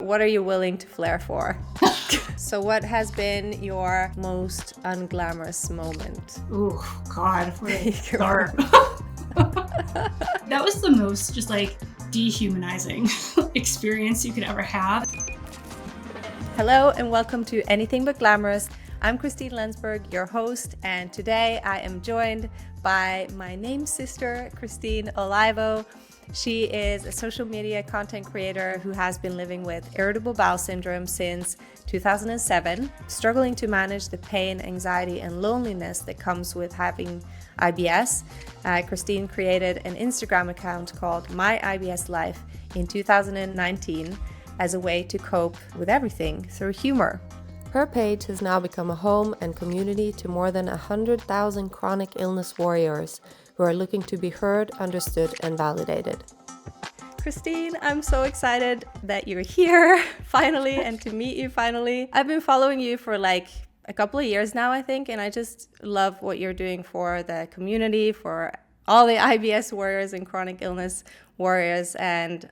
what are you willing to flare for? So what has been your most unglamorous moment? Oh, God. Where did I start? That was the most just like dehumanizing experience you could ever have. Hello and welcome to Anything But Glamorous. I'm Christine Lensberg, your host, and today I am joined by my namesister, Christine Olivo. She is a social media content creator who has been living with irritable bowel syndrome since 2007, struggling to manage the pain, anxiety, and loneliness that comes with having IBS. Christine created an Instagram account called MyIBSLife in 2019 as a way to cope with everything through humor. Her page has now become a home and community to more than 100,000 chronic illness warriors who are looking to be heard, understood, and validated. Christine, I'm so excited that you're here finally and to meet you finally. I've been following you for like a couple of years now, I think, and I just love what you're doing for the community, for all the IBS warriors and chronic illness warriors, and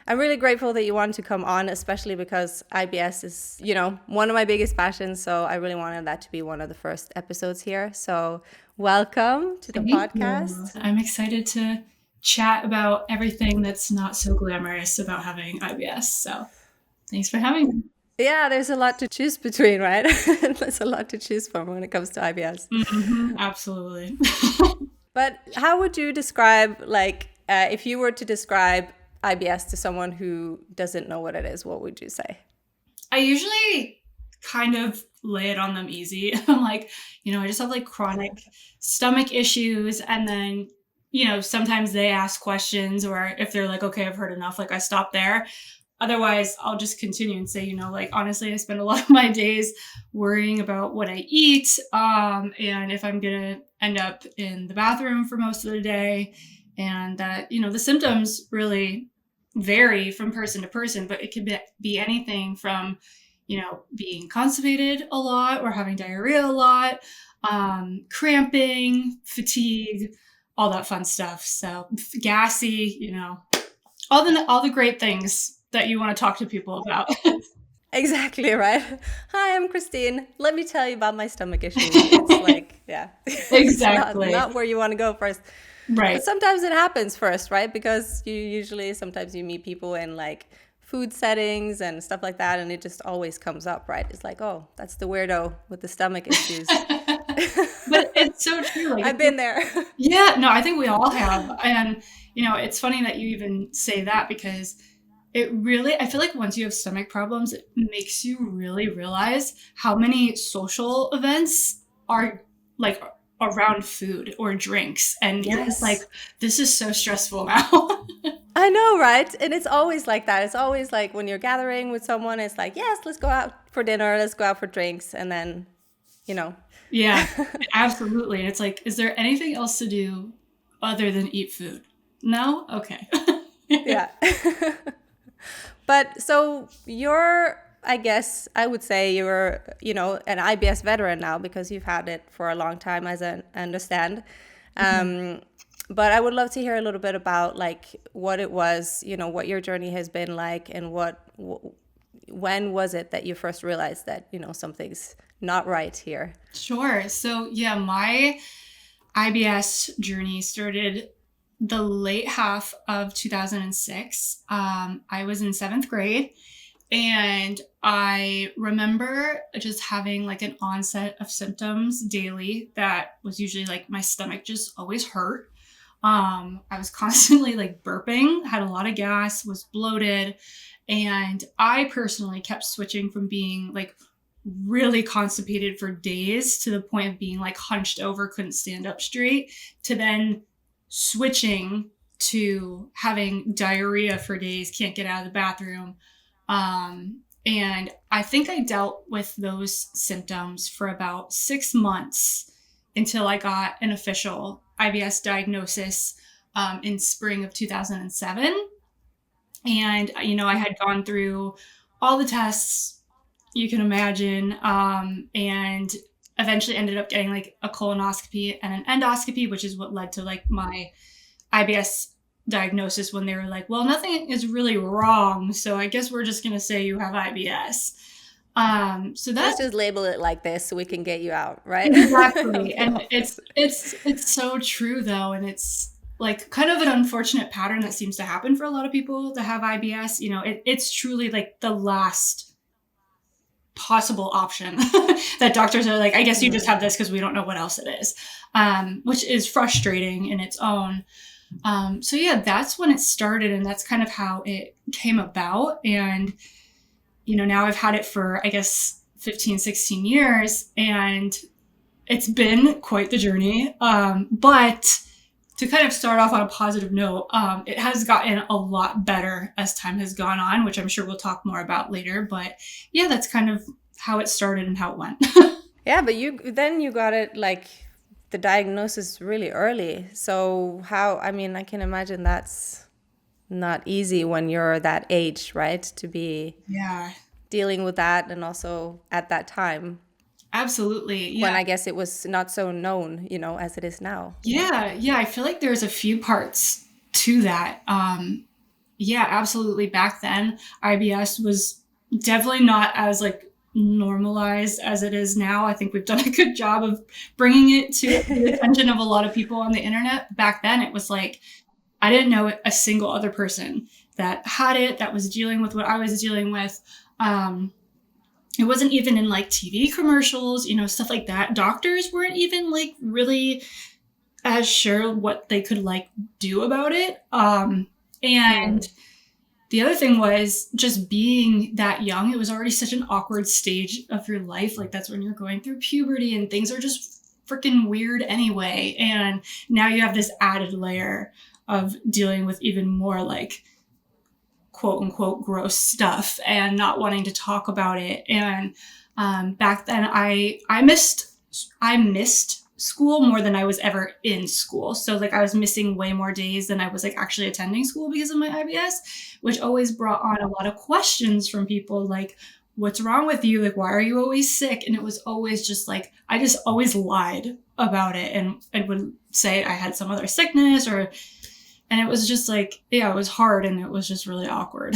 I'm really grateful that you wanted to come on, especially because IBS is, one of my biggest passions. So I really wanted that to be one of the first episodes here. So welcome to the podcast. I'm excited to chat about everything that's not so glamorous about having IBS. So thanks for having me. Yeah, there's a lot to choose between, right? There's a lot to choose from when it comes to IBS. Mm-hmm, absolutely. But how would you describe, if you were to describe IBS to someone who doesn't know what it is, what would you say? I usually kind of lay it on them easy. I'm like, I just have like chronic stomach issues. And then, sometimes they ask questions, or if they're like, okay, I've heard enough, I stop there. Otherwise, I'll just continue and say, honestly, I spend a lot of my days worrying about what I eat. And if I'm going to end up in the bathroom for most of the day. And that, the symptoms really vary from person to person, but it could be anything from, being constipated a lot or having diarrhea a lot, cramping, fatigue, all that fun stuff. So gassy, all the great things that you want to talk to people about. Exactly, right? Hi, I'm Christine. Let me tell you about my stomach issues. It's yeah. Exactly. It's not where you want to go first. Right. But sometimes it happens first, right? Because sometimes you meet people in food settings and stuff like that, and it just always comes up, right? It's like, oh, that's the weirdo with the stomach issues. But it's so true. I've been there. Yeah, no, I think we all have. And, it's funny that you even say that, because I feel like once you have stomach problems, it makes you really realize how many social events are around food or drinks. And yes. You're just like, this is so stressful now. I know, right? And it's always like that. It's always like when you're gathering with someone, it's like, yes, let's go out for dinner, let's go out for drinks. And then, Yeah, absolutely. And it's like, is there anything else to do other than eat food? No? Okay. Yeah. But so I guess I would say you're, an IBS veteran now, because you've had it for a long time, as I understand. But I would love to hear a little bit about what it was, what your journey has been like, and when was it that you first realized that, something's not right here? Sure. So yeah, my IBS journey started the late half of 2006. I was in 7th grade. And I remember just having an onset of symptoms daily that was usually my stomach just always hurt. I was constantly burping, had a lot of gas, was bloated. And I personally kept switching from being really constipated for days to the point of being hunched over, couldn't stand up straight, to then switching to having diarrhea for days, can't get out of the bathroom. And I think I dealt with those symptoms for about 6 months until I got an official IBS diagnosis, in spring of 2007. And, I had gone through all the tests you can imagine, and eventually ended up getting a colonoscopy and an endoscopy, which is what led to my IBS diagnosis when they were like, well, nothing is really wrong, so I guess we're just going to say you have IBS. So Let's that's just label it like this so we can get you out, right? exactly. And it's so true though. And it's like kind of an unfortunate pattern that seems to happen for a lot of people that have IBS. You know, it's truly like the last possible option that doctors are like, I guess you just have this because we don't know what else it is, which is frustrating in its own. So yeah, that's when it started, and that's kind of how it came about. And, you know, now I've had it for, I guess, 15, 16 years, and it's been quite the journey. But to kind of start off on a positive note, it has gotten a lot better as time has gone on, which I'm sure we'll talk more about later. But yeah, that's kind of how it started and how it went. Yeah, but you got it like the diagnosis really early. So how, I mean, I can imagine that's not easy when you're that age, right? To be dealing with that, and also at that time. Absolutely. Yeah. When I guess it was not so known, you know, as it is now. Yeah. I feel like there's a few parts to that. Yeah, absolutely. Back then, IBS was definitely not as like normalized as it is now. I think we've done a good job of bringing it to the attention of a lot of people on the internet. Back then, it was like, I didn't know a single other person that had it, that was dealing with what I was dealing with. It wasn't even in like TV commercials, you know, stuff like that. Doctors weren't even like really as sure what they could like do about it. And the other thing was just being that young, it was already such an awkward stage of your life. Like that's when you're going through puberty and things are just freaking weird anyway. And now you have this added layer of dealing with even more like quote unquote gross stuff and not wanting to talk about it. And back then I missed school more than I was ever in school. So like I was missing way more days than I was like actually attending school because of my IBS, which always brought on a lot of questions from people like, what's wrong with you? Like, why are you always sick? And it was always just like, I just always lied about it. And I would say I had some other sickness and it was just like, yeah, it was hard and it was just really awkward.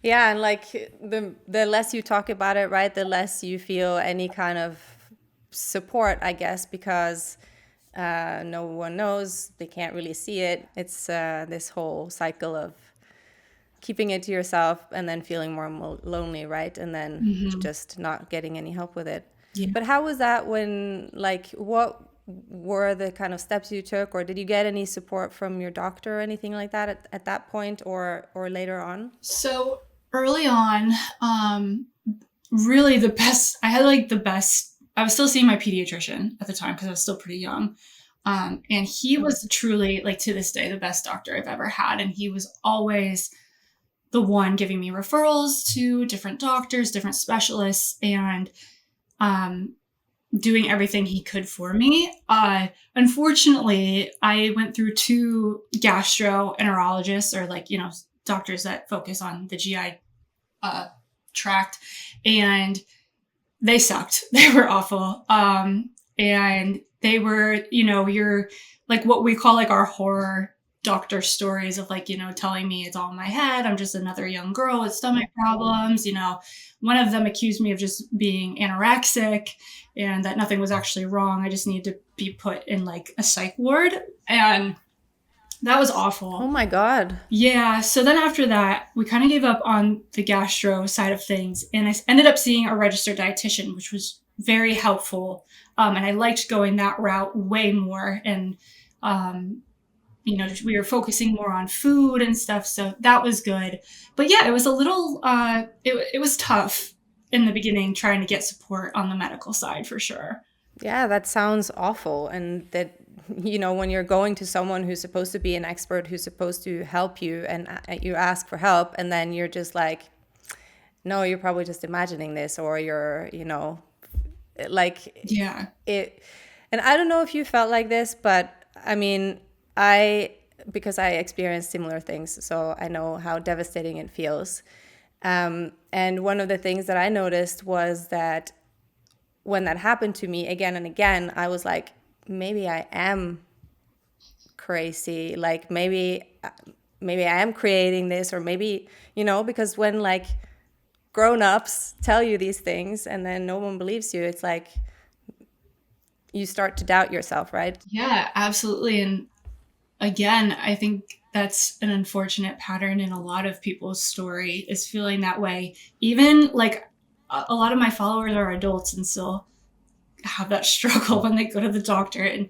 Yeah. And like the less you talk about it, right, the less you feel any kind of support, I guess, because no one knows, they can't really see it. It's this whole cycle of keeping it to yourself and then feeling more lonely, right? And then just not getting any help with it. Yeah. But how was that when, like, what were the kind of steps you took, or did you get any support from your doctor or anything like that at that point or later on? So early on, really I was still seeing my pediatrician at the time because I was still pretty young. And he was truly, like to this day, the best doctor I've ever had. And he was always the one giving me referrals to different doctors, different specialists, and doing everything he could for me. Unfortunately, I went through 2 gastroenterologists, or like, you know, doctors that focus on the GI tract, and they sucked. They were awful. And they were, you know, you're like what we call like our horror doctor stories of like, you know, telling me it's all in my head. I'm just another young girl with stomach problems. You know, one of them accused me of just being anorexic and that nothing was actually wrong. I just needed to be put in like a psych ward. And that was awful. Oh my God. Yeah. So then after that, we kind of gave up on the gastro side of things. And I ended up seeing a registered dietitian, which was very helpful. And I liked going that route way more. And, you know, we were focusing more on food and stuff. So that was good. But yeah, it was a little, it was tough in the beginning trying to get support on the medical side for sure. Yeah, that sounds awful. And that, you know, when you're going to someone who's supposed to be an expert, who's supposed to help you, and you ask for help, and then you're just like, no, you're probably just imagining this, or you're, you know, like, yeah. And I don't know if you felt like this, but I mean, because I experienced similar things, so I know how devastating it feels. And one of the things that I noticed was that when that happened to me again and again, I was like, maybe I am crazy. Like maybe I am creating this, or maybe, because when like grown-ups tell you these things and then no one believes you, it's like you start to doubt yourself, right? Yeah, absolutely. And again, I think that's an unfortunate pattern in a lot of people's story, is feeling that way. Even like a lot of my followers are adults and still have that struggle when they go to the doctor. And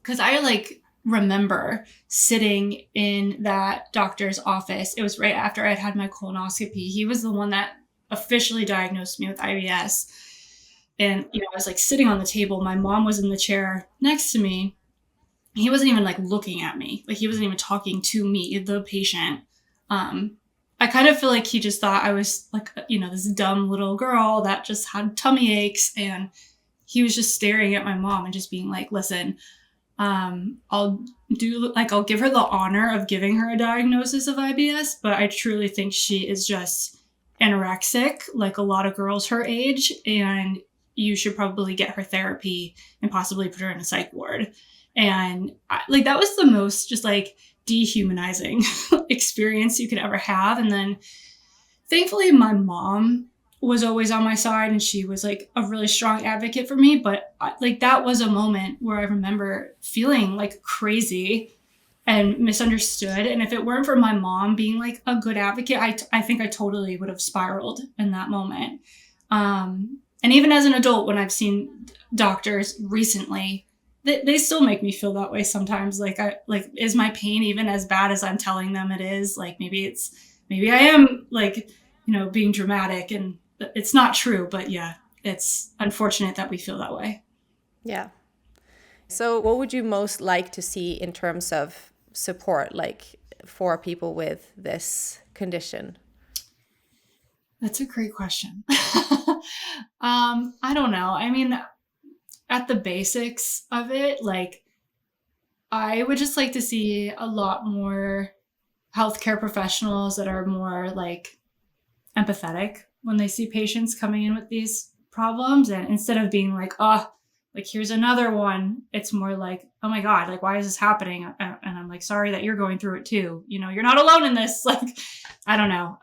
because I like remember sitting in that doctor's office. It was right after I'd had my colonoscopy. He was the one that officially diagnosed me with IBS. And, I was like sitting on the table. My mom was in the chair next to me. He wasn't even like looking at me. Like he wasn't even talking to me, the patient. I kind of feel like he just thought I was like, this dumb little girl that just had tummy aches. And he was just staring at my mom and just being like, listen, I'll give her the honor of giving her a diagnosis of IBS, but I truly think she is just anorexic, like a lot of girls her age, and you should probably get her therapy and possibly put her in a psych ward. And that was the most just like dehumanizing experience you could ever have. And then thankfully my mom was always on my side and she was like a really strong advocate for me. But that was a moment where I remember feeling like crazy and misunderstood. And if it weren't for my mom being like a good advocate, I think I totally would have spiraled in that moment. And even as an adult, when I've seen doctors recently, they still make me feel that way sometimes. Is my pain even as bad as I'm telling them it is? Like maybe I am like, being dramatic, and it's not true, but yeah, it's unfortunate that we feel that way. Yeah. So what would you most like to see in terms of support, like for people with this condition? That's a great question. I don't know. I mean, at the basics of it, like I would just like to see a lot more healthcare professionals that are more like empathetic when they see patients coming in with these problems. And instead of being like, oh, like here's another one, it's more like, oh my God, like why is this happening? And I'm like, sorry that you're going through it too. You're not alone in this. Like, I don't know.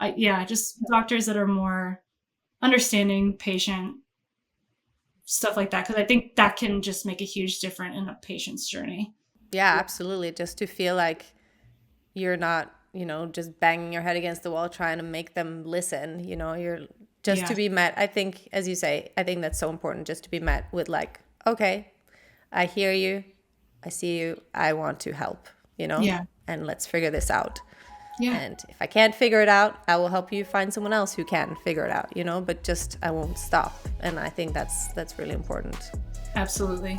Just doctors that are more understanding, patient, stuff like that. Because I think that can just make a huge difference in a patient's journey. Yeah, absolutely. Just to feel like you're not, just banging your head against the wall trying to make them listen, you're just to be met. I think, as you say, I think that's so important, just to be met with like, okay, I hear you, I see you, I want to help, and let's figure this out. Yeah. And if I can't figure it out, I will help you find someone else who can figure it out, but just I won't stop. And I think that's really important. Absolutely.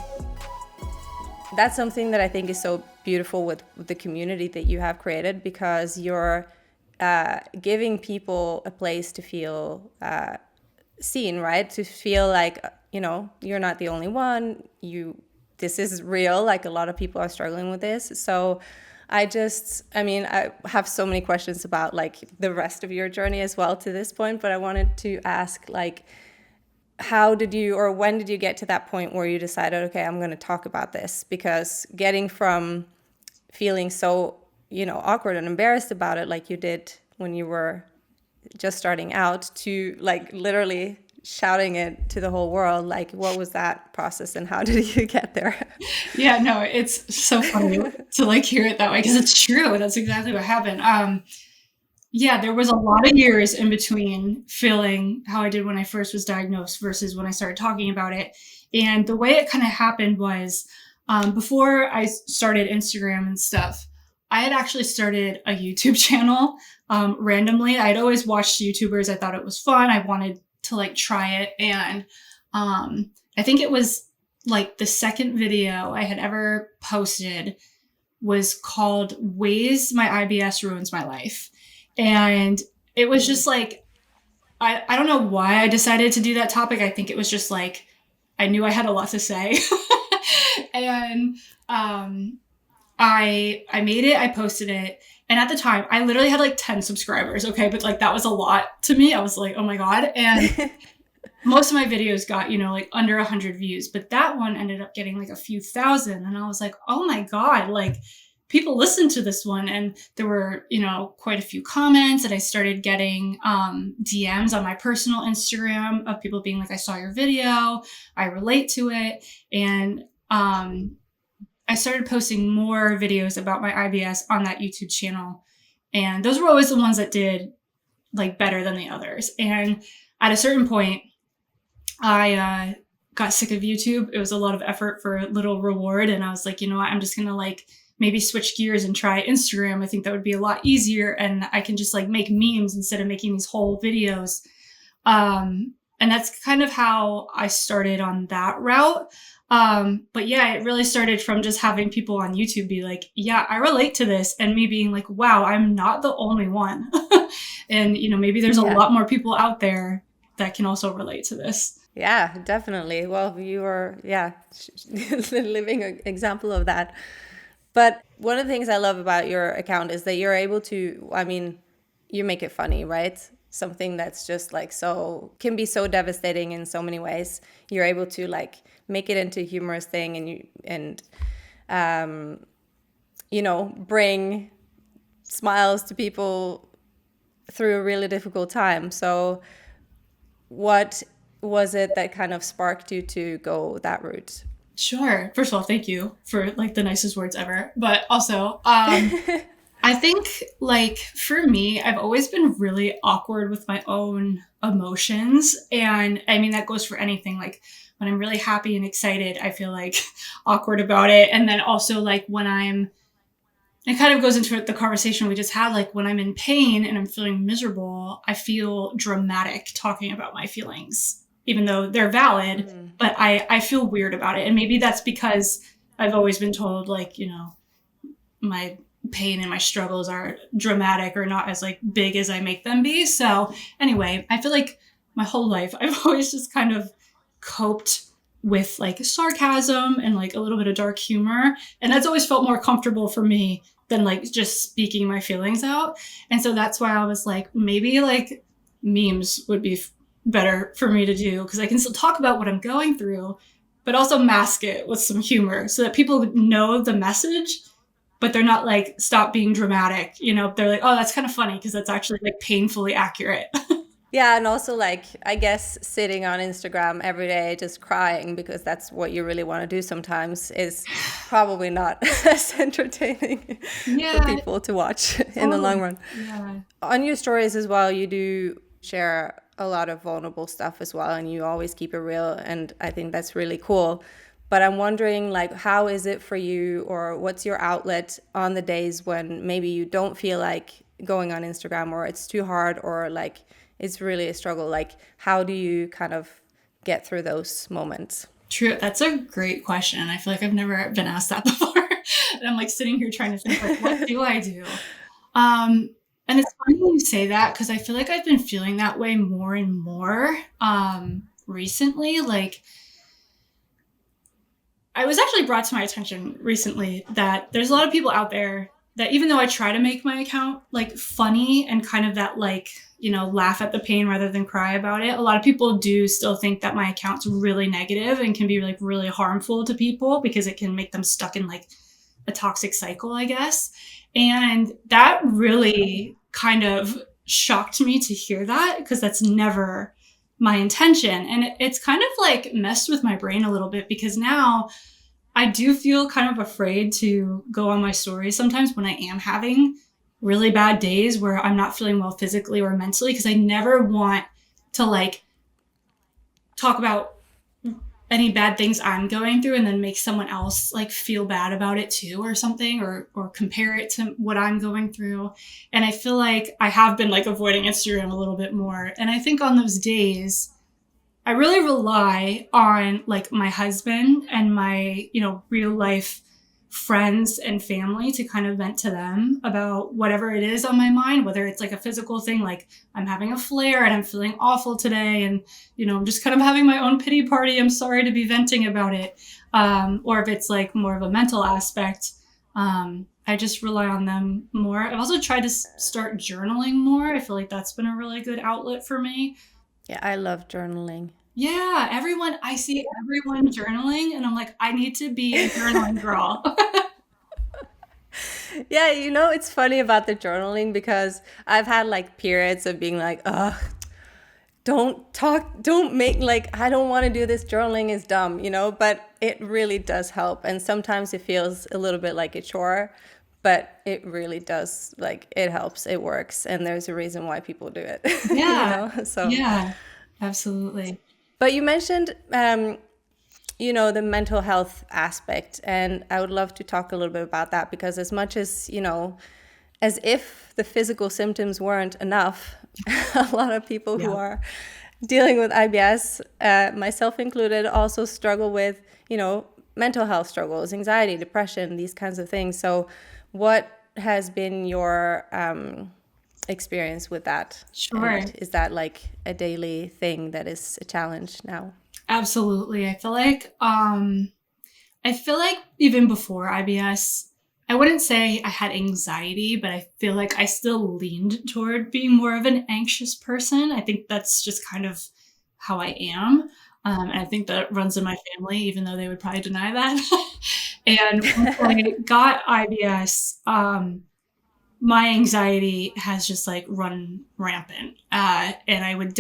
That's something that I think is so beautiful with the community that you have created, because you're giving people a place to feel seen, right? To feel like, you're not the only one. This is real. Like a lot of people are struggling with this. So I have so many questions about like the rest of your journey as well to this point, but I wanted to ask like, when did you get to that point where you decided, okay, I'm going to talk about this? Because getting from feeling so, awkward and embarrassed about it, like you did when you were just starting out, to like literally shouting it to the whole world, like what was that process and how did you get there? Yeah, no, it's so funny to like hear it that way, because it's true. That's exactly what happened. There was a lot of years in between feeling how I did when I first was diagnosed versus when I started talking about it. And the way it kind of happened was before I started Instagram and stuff, I had actually started a YouTube channel randomly. I'd always watched YouTubers. I thought it was fun. I wanted to like try it. And I think it was like the second video I had ever posted was called Ways My IBS Ruins My Life. And it was just like, I don't know why I decided to do that topic. I think it was just like, I knew I had a lot to say. And I made it, I posted it. And at the time, I literally had like 10 subscribers. Okay. But like, that was a lot to me. I was like, oh my God. And most of my videos got, like under 100 views, but that one ended up getting like a few thousand. And I was like, oh my God, like people listened to this one. And there were, quite a few comments, and I started getting DMs on my personal Instagram of people being like, I saw your video, I relate to it. And I started posting more videos about my IBS on that YouTube channel. And those were always the ones that did like better than the others. And at a certain point, I got sick of YouTube. It was a lot of effort for little reward. And I was like, you know what, I'm just going to like maybe switch gears and try Instagram. I think that would be a lot easier. And I can just like make memes instead of making these whole videos. And that's kind of how I started on that route. But yeah, it really started from just having people on YouTube be like, yeah, I relate to this. And me being like, wow, I'm not the only one. And, maybe there's a lot more people out there that can also relate to this. Yeah, definitely. Well, you are, the living example of that. But one of the things I love about your account is that you're able to, you make it funny, right? Something that's just like can be so devastating in so many ways. You're able to like make it into a humorous thing and bring smiles to people through a really difficult time. So what was it that kind of sparked you to go that route? Sure. First of all, thank you for like the nicest words ever. But also, I think like for me, I've always been really awkward with my own emotions. And I mean, that goes for anything. Like when I'm really happy and excited, I feel like awkward about it. And then also like it kind of goes into the conversation we just had, like when I'm in pain and I'm feeling miserable, I feel dramatic talking about my feelings, even though they're valid, but I feel weird about it. And maybe that's because I've always been told like, my pain and my struggles are dramatic or not as like big as I make them be. So anyway, I feel like my whole life, I've always just kind of coped with like sarcasm and like a little bit of dark humor. And that's always felt more comfortable for me than like just speaking my feelings out. And so that's why I was like, maybe like memes would be better for me to do, because I can still talk about what I'm going through, but also mask it with some humor so that people know the message, but they're not like, stop being dramatic. They're like, oh, that's kind of funny because that's actually like painfully accurate. Yeah, and also like, I guess sitting on Instagram every day just crying because that's what you really want to do sometimes is probably not as entertaining for people to watch in the long run. Yeah. On your stories as well, you do share a lot of vulnerable stuff as well, and you always keep it real, and I think that's really cool. But I'm wondering, like, how is it for you, or what's your outlet on the days when maybe you don't feel like going on Instagram, or it's too hard, or like it's really a struggle? Like, how do you kind of get through those moments? True. That's a great question. I feel like I've never been asked that before. And I'm like sitting here trying to think, like, what do I do? And it's funny when you say that, because I feel like I've been feeling that way more and more recently. Like, I was actually brought to my attention recently that there's a lot of people out there that, even though I try to make my account like funny and kind of that like, laugh at the pain rather than cry about it, a lot of people do still think that my account's really negative and can be like really harmful to people because it can make them stuck in like a toxic cycle, I guess. And that really kind of shocked me to hear that, because that's never my intention. And it's kind of like messed with my brain a little bit, because now I do feel kind of afraid to go on my stories sometimes when I am having really bad days where I'm not feeling well physically or mentally, because I never want to like talk about any bad things I'm going through and then make someone else like feel bad about it too or something, or compare it to what I'm going through. And I feel like I have been like avoiding Instagram a little bit more. And I think on those days, I really rely on like my husband and my, real life friends and family to kind of vent to them about whatever it is on my mind, whether it's like a physical thing, like I'm having a flare and I'm feeling awful today, and I'm just kind of having my own pity party, I'm sorry to be venting about it, or if it's like more of a mental aspect, I just rely on them more. I've also tried to start journaling more. I feel like that's been a really good outlet for me. Yeah, I love journaling. Yeah, I see everyone journaling and I'm like, I need to be a journaling girl. Yeah, it's funny about the journaling because I've had like periods of being like, ugh, don't talk, don't make like, I don't want to do this. Journaling is dumb, but it really does help. And sometimes it feels a little bit like a chore, but it really does, like, it helps, it works. And there's a reason why people do it, Yeah. So, Yeah, absolutely. but you mentioned, the mental health aspect, and I would love to talk a little bit about that because as much as, as if the physical symptoms weren't enough, a lot of people who Yeah. are dealing with IBS, myself included, also struggle with, mental health struggles, anxiety, depression, these kinds of things. So what has been your experience with that? Sure. And is that like a daily thing that is a challenge now? Absolutely. I feel like even before IBS, I wouldn't say I had anxiety, but I feel like I still leaned toward being more of an anxious person. I think that's just kind of how I am. And I think that runs in my family, even though they would probably deny that. And once I got IBS, my anxiety has just like run rampant. And I would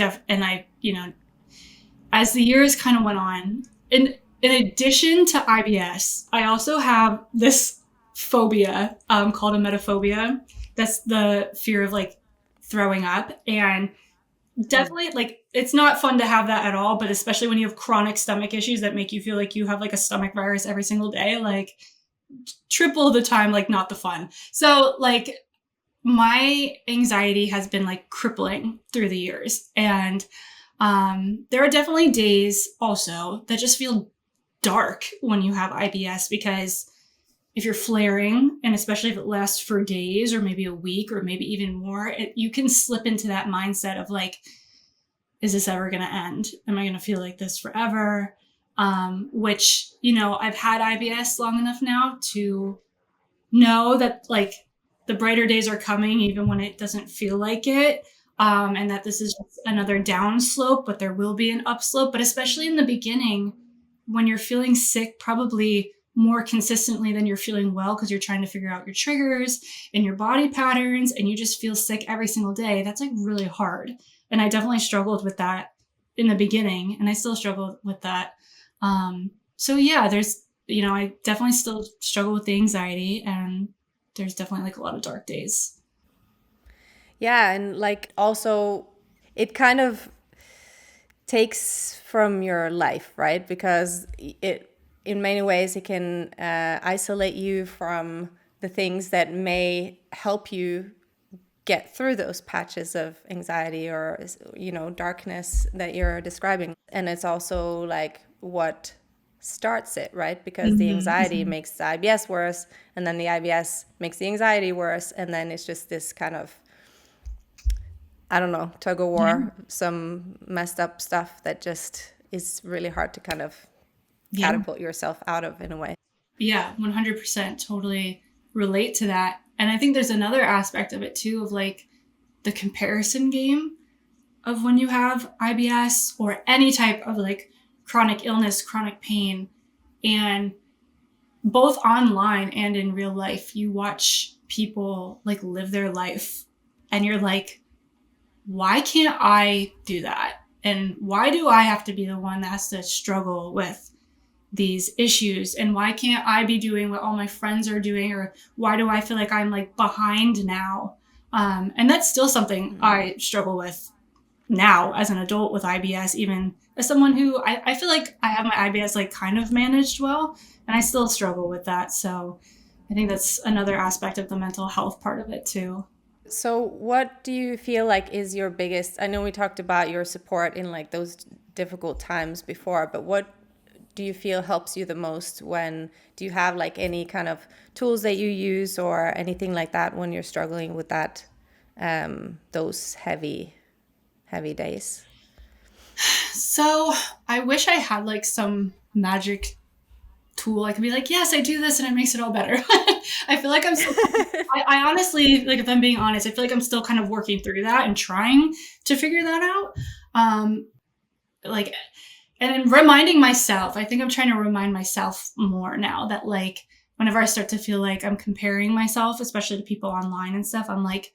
as the years kind of went on, in addition to IBS, I also have this phobia called emetophobia. That's the fear of like throwing up. And definitely like it's not fun to have that at all, but especially when you have chronic stomach issues that make you feel like you have like a stomach virus every single day, like triple the time, like not the fun. So like my anxiety has been like crippling through the years. And there are definitely days also that just feel dark when you have IBS because if you're flaring, and especially if it lasts for days or maybe a week or maybe even more, you can slip into that mindset of like, is this ever going to end? Am I going to feel like this forever? Which, I've had IBS long enough now to know that like the brighter days are coming, even when it doesn't feel like it. And that this is just another down slope, but there will be an upslope. But especially in the beginning, when you're feeling sick, probably more consistently than you're feeling well, because you're trying to figure out your triggers and your body patterns, and you just feel sick every single day. That's like really hard. And I definitely struggled with that in the beginning, and I still struggle with that. So yeah, I definitely still struggle with the anxiety, and there's definitely like a lot of dark days. Yeah, and like also it kind of takes from your life, right? Because in many ways, it can isolate you from the things that may help you get through those patches of anxiety or, darkness that you're describing. And it's also like what starts it, right? Because the anxiety makes the IBS worse, and then the IBS makes the anxiety worse. And then it's just this kind of, I don't know, tug of war, some messed up stuff that just is really hard to kind of catapult yourself out of in a way. Yeah, 100% totally relate to that. And I think there's another aspect of it too, of like the comparison game of when you have IBS or any type of like chronic illness, chronic pain. And both online and in real life, you watch people like live their life and you're like, why can't I do that? And why do I have to be the one that has to struggle with these issues? And why can't I be doing what all my friends are doing? Or why do I feel like I'm like behind now? And that's still something I struggle with now as an adult with IBS, even as someone who I feel like I have my IBS like kind of managed well, and I still struggle with that. So I think that's another aspect of the mental health part of it too. So what do you feel like is your biggest, I know we talked about your support in like those difficult times before, but what do you feel helps you the most do you have like any kind of tools that you use or anything like that when you're struggling with that, those heavy days? So I wish I had like some magic tool. I could be like, yes, I do this and it makes it all better. I feel like I honestly, like if I'm being honest, I feel like I'm still kind of working through that and trying to figure that out. like, and reminding myself, I think I'm trying to remind myself more now that like, whenever I start to feel like I'm comparing myself, especially to people online and stuff, I'm like,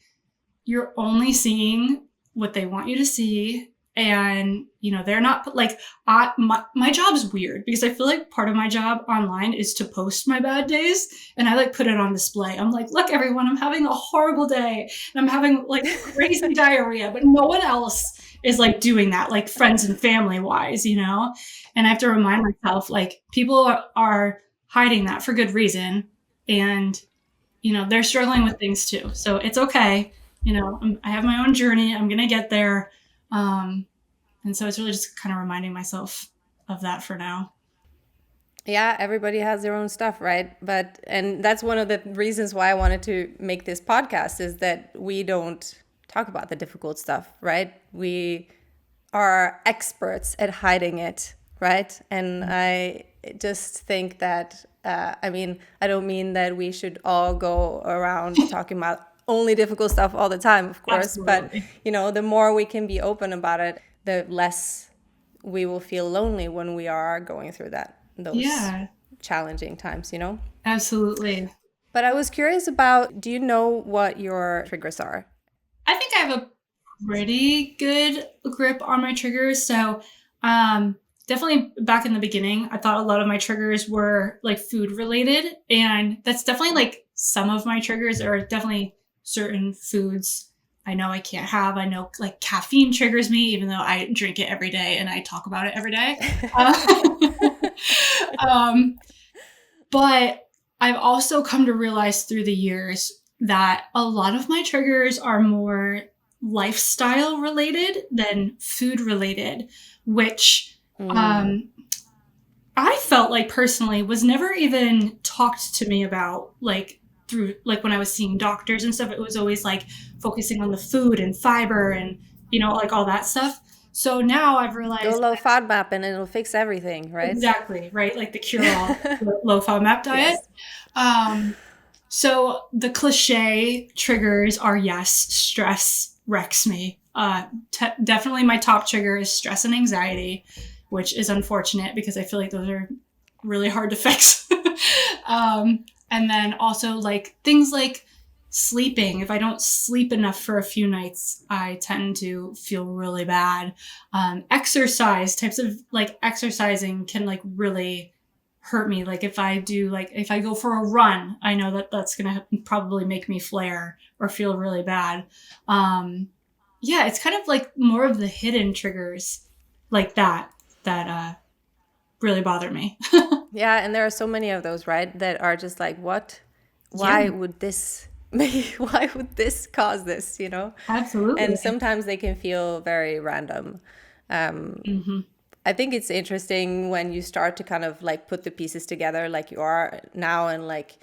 you're only seeing what they want you to see. And, they're not like, my job is weird because I feel like part of my job online is to post my bad days. And I like put it on display. I'm like, look, everyone, I'm having a horrible day and I'm having like crazy diarrhea, but no one else is like doing that, like friends and family wise, And I have to remind myself, like, people are hiding that for good reason. And, they're struggling with things too. So it's okay. I have my own journey. I'm going to get there. And so it's really just kind of reminding myself of that for now. Yeah, everybody has their own stuff, right? And that's one of the reasons why I wanted to make this podcast, is that we don't talk about the difficult stuff, right? We are experts at hiding it, right? And I just think that, I don't mean that we should all go around talking about only difficult stuff all the time, of course. Absolutely. But, the more we can be open about it, the less we will feel lonely when we are going through those challenging times, Absolutely. But I was curious about, do you know what your triggers are? I think I have a pretty good grip on my triggers. So definitely back in the beginning, I thought a lot of my triggers were like food related. And that's definitely like some of my triggers are definitely certain foods I know I can't have. I know like caffeine triggers me, even though I drink it every day and I talk about it every day. But I've also come to realize through the years that a lot of my triggers are more lifestyle related than food related, which I felt like personally was never even talked to me about, like through like when I was seeing doctors and stuff. It was always like focusing on the food and fiber and like all that stuff. So now I've realized, go low FODMAP and it'll fix everything, right? Exactly, right? Like the cure-all low FODMAP diet. Yes. So the cliche triggers are, yes, stress wrecks me. Definitely my top trigger is stress and anxiety, which is unfortunate because I feel like those are really hard to fix. And then also like things like sleeping. If I don't sleep enough for a few nights, I tend to feel really bad. Exercise, types of like exercising can like really hurt me. Like if I go for a run, I know that that's going to probably make me flare or feel really bad. It's kind of like more of the hidden triggers like that really bother me. Yeah, and there are so many of those, right, that are just like, what? Why would this cause this, Absolutely. And sometimes they can feel very random. I think it's interesting when you start to kind of like put the pieces together like you are now, and like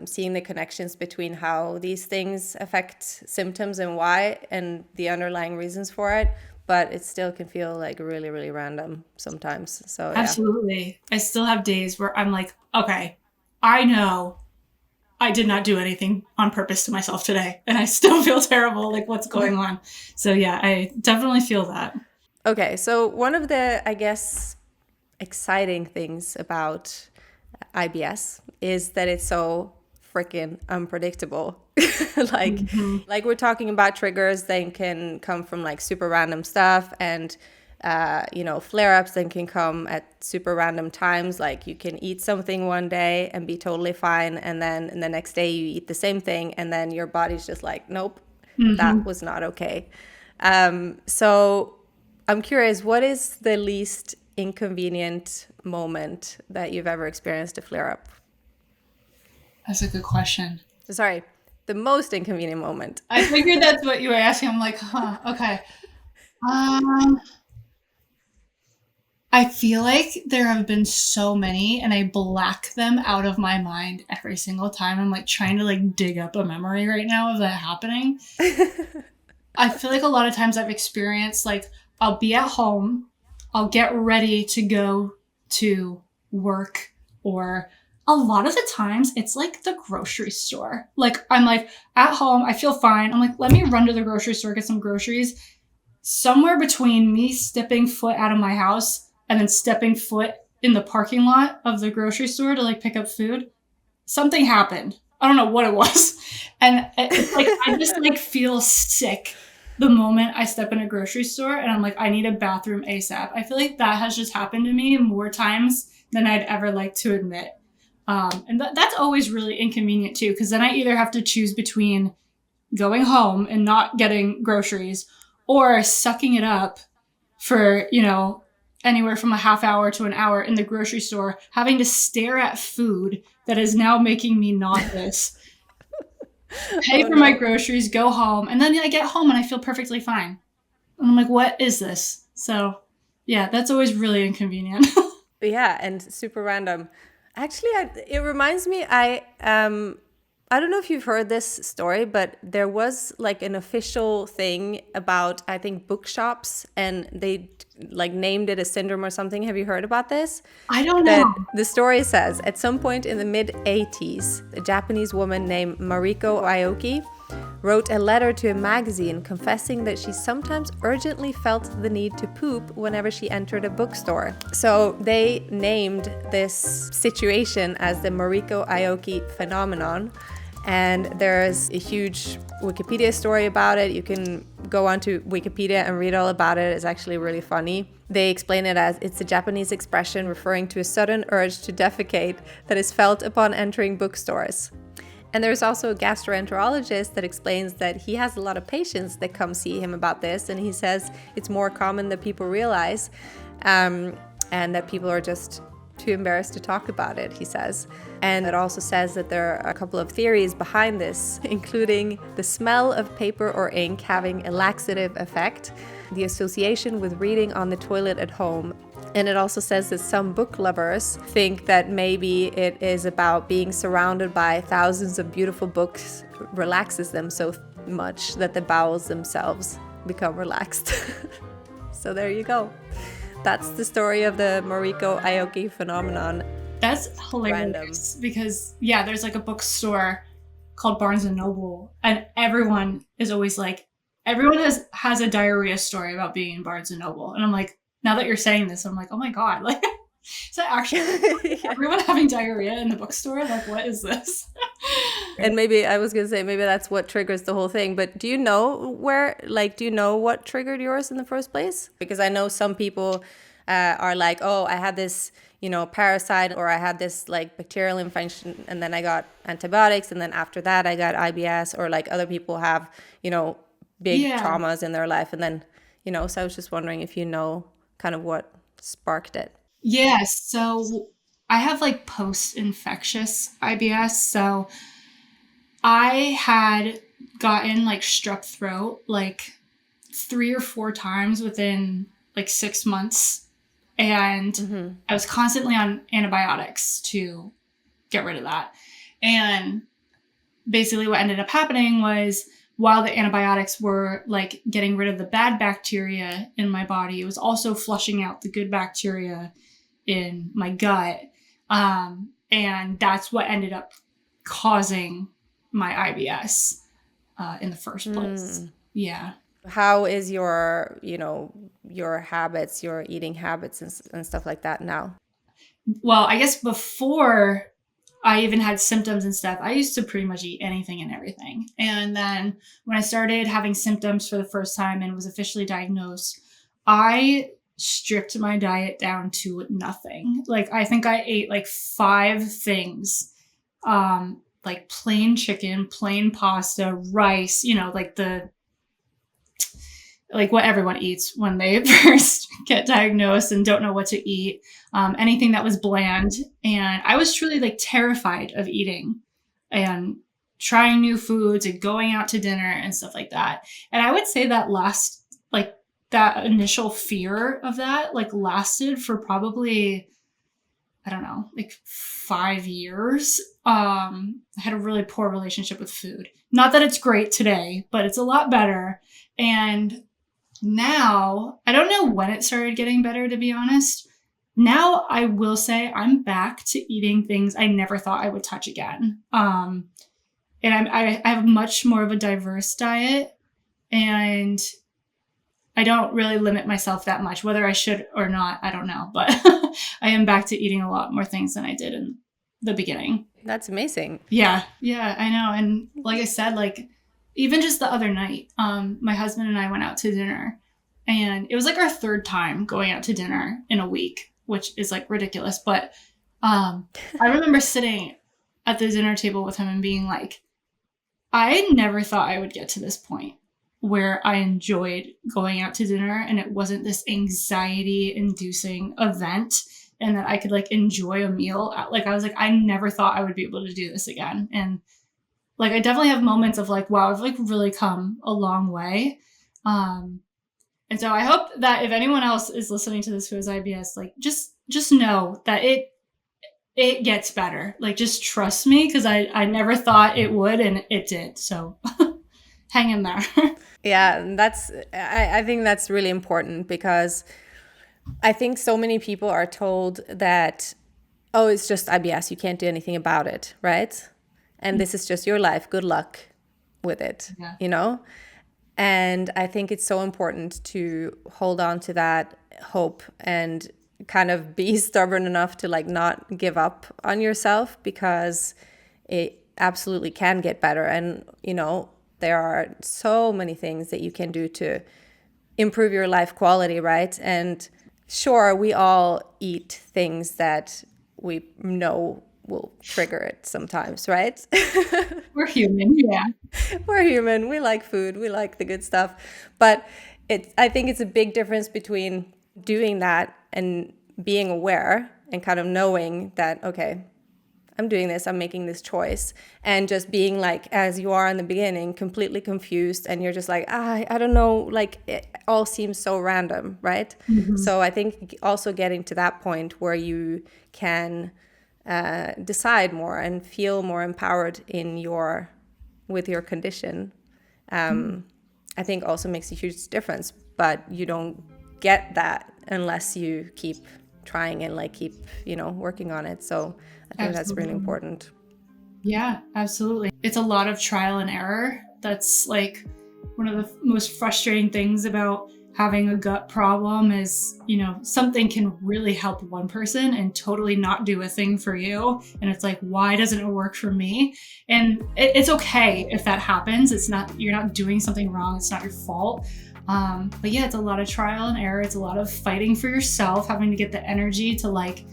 seeing the connections between how these things affect symptoms and why, and the underlying reasons for it. But it still can feel like really, really random sometimes. So absolutely. I still have days where I'm like, okay, I know I did not do anything on purpose to myself today, and I still feel terrible. Like, what's going on? So yeah, I definitely feel that. Okay, so one of the, I guess, exciting things about IBS is that it's so freaking unpredictable. like we're talking about triggers, they can come from like super random stuff, and flare-ups then can come at super random times. Like you can eat something one day and be totally fine, and then the next day you eat the same thing, and then your body's just like, nope, that was not okay. So I'm curious, what is the least inconvenient moment that you've ever experienced a flare-up? That's a good question. Sorry, the most inconvenient moment. I figured that's what you were asking. I'm like, okay. I feel like there have been so many, and I black them out of my mind every single time. I'm like trying to like dig up a memory right now of that happening. I feel like a lot of times I've experienced, like, I'll be at home, I'll get ready to go to work, or a lot of the times it's like the grocery store. Like I'm like at home, I feel fine. I'm like, let me run to the grocery store, get some groceries. somewhere between me stepping foot out of my house and then stepping foot in the parking lot of the grocery store to like pick up food, something happened. I don't know what it was. And it's like, I just like feel sick the moment I step in a grocery store and I'm like, I need a bathroom ASAP. I feel like that has just happened to me more times than I'd ever like to admit. And that's always really inconvenient too, because then I either have to choose between going home and not getting groceries or sucking it up for, anywhere from a half hour to an hour in the grocery store, having to stare at food that is now making me nauseous. Pay for my groceries, go home, and then I get home and I feel perfectly fine. And I'm like, what is this? So yeah, that's always really inconvenient. Yeah, and super random. Actually, it reminds me, I don't know if you've heard this story, but there was like an official thing about, I think, bookshops, and they like named it a syndrome or something. Have you heard about this? I don't know. The story says, at some point in the mid-80s, a Japanese woman named Mariko Aoki wrote a letter to a magazine confessing that she sometimes urgently felt the need to poop whenever she entered a bookstore. So they named this situation as the Mariko Aoki phenomenon. And there's a huge Wikipedia story about it. You can go onto Wikipedia and read all about it. It's actually really funny. They explain it as it's a Japanese expression referring to a sudden urge to defecate that is felt upon entering bookstores. And there's also a gastroenterologist that explains that he has a lot of patients that come see him about this. And he says it's more common than people realize, and that people are just too embarrassed to talk about it, he says. And it also says that there are a couple of theories behind this, including the smell of paper or ink having a laxative effect, the association with reading on the toilet at home. And it also says that some book lovers think that maybe it is about being surrounded by thousands of beautiful books relaxes them so much that the bowels themselves become relaxed. So there you go. That's the story of the Mariko Aoki phenomenon. That's hilarious because, there's like a bookstore called Barnes & Noble, and everyone is always like, everyone has a diarrhea story about being in Barnes & Noble. And I'm like, now that you're saying this, I'm like, oh my God, like, is that actually everyone having diarrhea in the bookstore? Like, what is this? And maybe I was going to say, maybe that's what triggers the whole thing. But do you know what triggered yours in the first place? Because I know some people are like, oh, I had this, parasite, or I had this like bacterial infection, and then I got antibiotics, and then after that I got IBS, or like other people have, big traumas in their life. And then, so I was just wondering if kind of what sparked it. Yes. So I have like post-infectious IBS. So I had gotten like strep throat like 3 or 4 times within like 6 months. And I was constantly on antibiotics to get rid of that. And basically what ended up happening was, while the antibiotics were like getting rid of the bad bacteria in my body, it was also flushing out the good bacteria in my gut. And that's what ended up causing my IBS in the first place. Yeah. How is your habits, your eating habits and stuff like that now? Well, I guess before I even had symptoms and stuff, I used to pretty much eat anything and everything. And then when I started having symptoms for the first time and was officially diagnosed, I stripped my diet down to nothing. Like, I think I ate like 5 things, like plain chicken, plain pasta, rice, like what everyone eats when they first get diagnosed and don't know what to eat, anything that was bland. And I was truly like terrified of eating and trying new foods and going out to dinner and stuff like that. And I would say that that initial fear of that like lasted for probably, I don't know, like 5 years. I had a really poor relationship with food. Not that it's great today, but it's a lot better. And now, I don't know when it started getting better, to be honest. Now I will say I'm back to eating things I never thought I would touch again. And I have much more of a diverse diet, and I don't really limit myself that much. Whether I should or not, I don't know. But I am back to eating a lot more things than I did in the beginning. That's amazing. Yeah, I know. And like I said, like even just the other night, my husband and I went out to dinner, and it was like our third time going out to dinner in a week, which is like ridiculous. But I remember sitting at the dinner table with him and being like, I never thought I would get to this point where I enjoyed going out to dinner and it wasn't this anxiety inducing event, and that I could like enjoy a meal. Like I was like, I never thought I would be able to do this again. And like, I definitely have moments of like, wow, I've like really come a long way. And so I hope that if anyone else is listening to this who has IBS, like just know that it gets better. Like, just trust me, because I never thought it would, and it did. So hang in there. Yeah, I think that's really important, because I think so many people are told that, oh, it's just IBS, you can't do anything about it, right? And this is just your life. Good luck with it, you know? And I think it's so important to hold on to that hope and kind of be stubborn enough to like not give up on yourself, because it absolutely can get better. And, you know, there are so many things that you can do to improve your life quality, right? And sure, we all eat things that we know will trigger it sometimes, right? We're human, yeah. We're human. We like food. We like the good stuff. But I think it's a big difference between doing that and being aware and kind of knowing that, okay, I'm doing this, I'm making this choice, and just being like, as you are in the beginning, completely confused, and you're just like, I don't know, like it all seems so random, right? Mm-hmm. So I think also getting to that point where you can decide more and feel more empowered with your condition, I think also makes a huge difference. But you don't get that unless you keep trying and like keep, working on it. So I think that's really important. Yeah, absolutely. It's a lot of trial and error. That's like one of the most frustrating things about having a gut problem is, something can really help one person and totally not do a thing for you. And it's like, why doesn't it work for me? And it's okay if that happens. You're not doing something wrong. It's not your fault. But yeah, it's a lot of trial and error. It's a lot of fighting for yourself, having to get the energy to like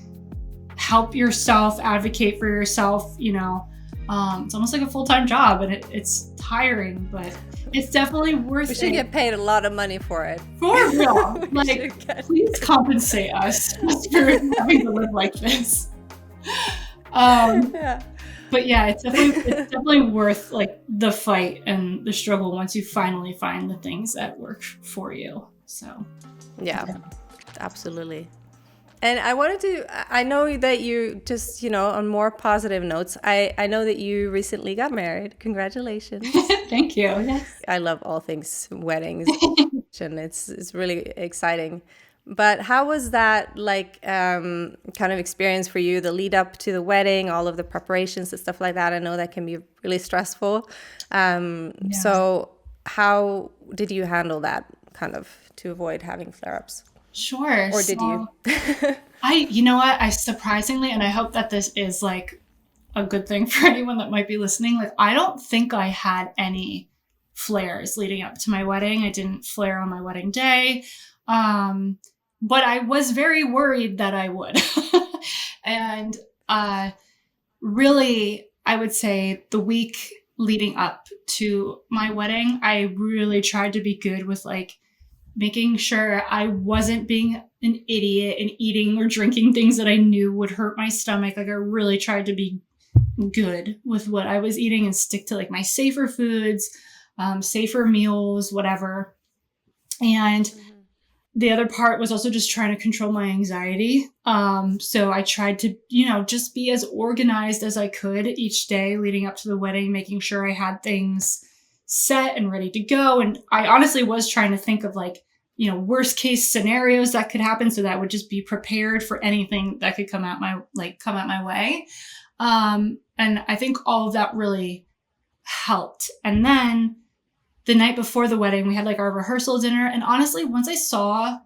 help yourself, advocate for yourself. It's almost like a full-time job, and it's tiring, but it's definitely worth it. We should get paid a lot of money for it. For real. Like, please compensate us for having to live like this. Yeah. But yeah, it's definitely worth like the fight and the struggle once you finally find the things that work for you. So yeah. Absolutely. And I know that you just, on more positive notes, I know that you recently got married. Congratulations. Thank you. Yes. I love all things weddings and it's really exciting. But how was that kind of experience for you, the lead up to the wedding, all of the preparations and stuff like that? I know that can be really stressful. So how did you handle that kind of to avoid having flare-ups? Sure. Or did you? You know what? I surprisingly, and I hope that this is like a good thing for anyone that might be listening. Like, I don't think I had any flares leading up to my wedding. I didn't flare on my wedding day. But I was very worried that I would. And really, I would say the week leading up to my wedding, I really tried to be good with like making sure I wasn't being an idiot and eating or drinking things that I knew would hurt my stomach. Like, I really tried to be good with what I was eating and stick to like my safer foods, safer meals, whatever. And the other part was also just trying to control my anxiety. So I tried to, just be as organized as I could each day leading up to the wedding, making sure I had things set and ready to go. And I honestly was trying to think of like, worst case scenarios that could happen, so that I would just be prepared for anything that could come at my way. And I think all of that really helped. And then the night before the wedding, we had like our rehearsal dinner. And honestly, once I saw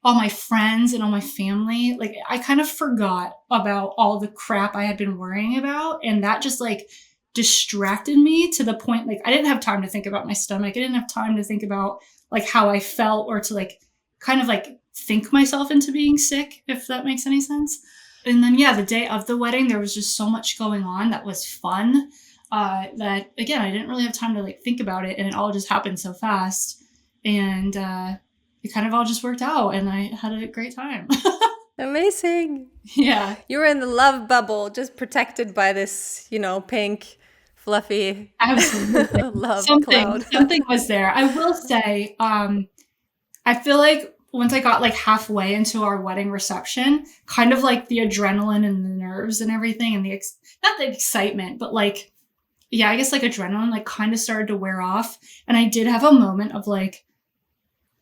all my friends and all my family, like I kind of forgot about all the crap I had been worrying about. And that just like distracted me to the point, like I didn't have time to think about my stomach. I didn't have time to think about like how I felt or to like kind of like think myself into being sick, if that makes any sense. And then, yeah, the day of the wedding, there was just so much going on that was fun that, again, I didn't really have time to like think about it. And it all just happened so fast. And it kind of all just worked out. And I had a great time. Amazing. Yeah. You were in the love bubble, just protected by this, pink, fluffy Absolutely. love cloud. Something was there. I will say, I feel like once I got like halfway into our wedding reception, kind of like the adrenaline and the nerves and everything and not the excitement, but like, yeah, I guess like adrenaline like kind of started to wear off. And I did have a moment of like,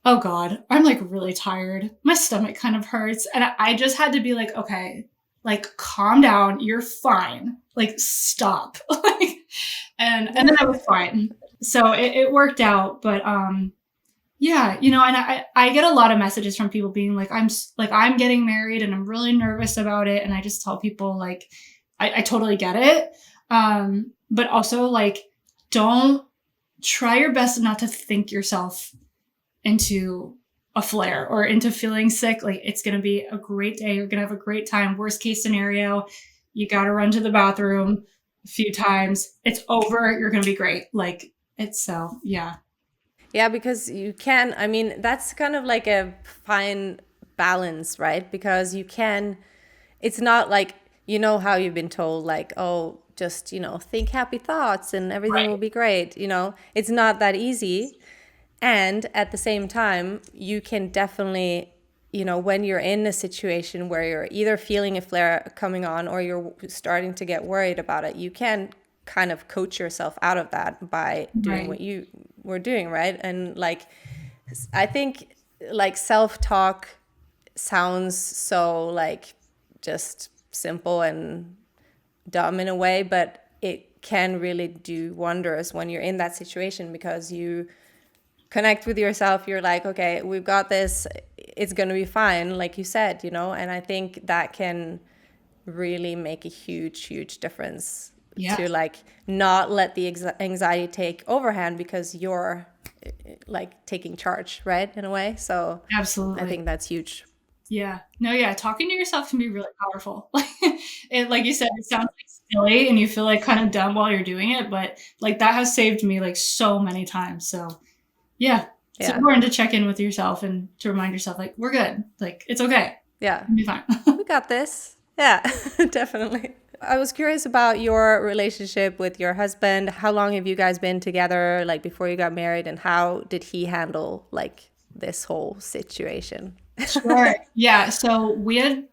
oh God, I'm like really tired. My stomach kind of hurts. And I just had to be like, okay, like calm down. You're fine. Like stop. and then I was fine. So it worked out. But yeah, and I get a lot of messages from people being like, I'm getting married and I'm really nervous about it. And I just tell people like, I totally get it. But also like, don't try your best not to think yourself into a flare or into feeling sick. Like it's going to be a great day. You're going to have a great time. Worst case scenario, you got to run to the bathroom a few times. It's over. You're going to be great. Like it's so, yeah. Yeah, because you can, that's kind of like a fine balance, right? Because it's not like, how you've been told like, oh, just, think happy thoughts and everything will be great. It's not that easy. And at the same time, you can definitely, when you're in a situation where you're either feeling a flare coming on or you're starting to get worried about it, you can kind of coach yourself out of that by doing what you were doing, right? And like, I think like self-talk sounds so like just simple and dumb in a way, but it can really do wonders when you're in that situation because you connect with yourself. You're like, okay, we've got this. It's going to be fine, like you said, and I think that can really make a huge, huge difference to like not let the anxiety take overhand because you're like taking charge, right, in a way. So absolutely, I think that's huge. Yeah. No, yeah. Talking to yourself can be really powerful. Like you said, it sounds like silly and you feel like kind of dumb while you're doing it, but like that has saved me like so many times. So yeah, it's important to check in with yourself and to remind yourself like, we're good. Like, it's okay. Yeah. It'll be fine. We got this. Yeah, definitely. I was curious about your relationship with your husband. How long have you guys been together, like before you got married, and how did he handle like this whole situation? Sure. Yeah. So we had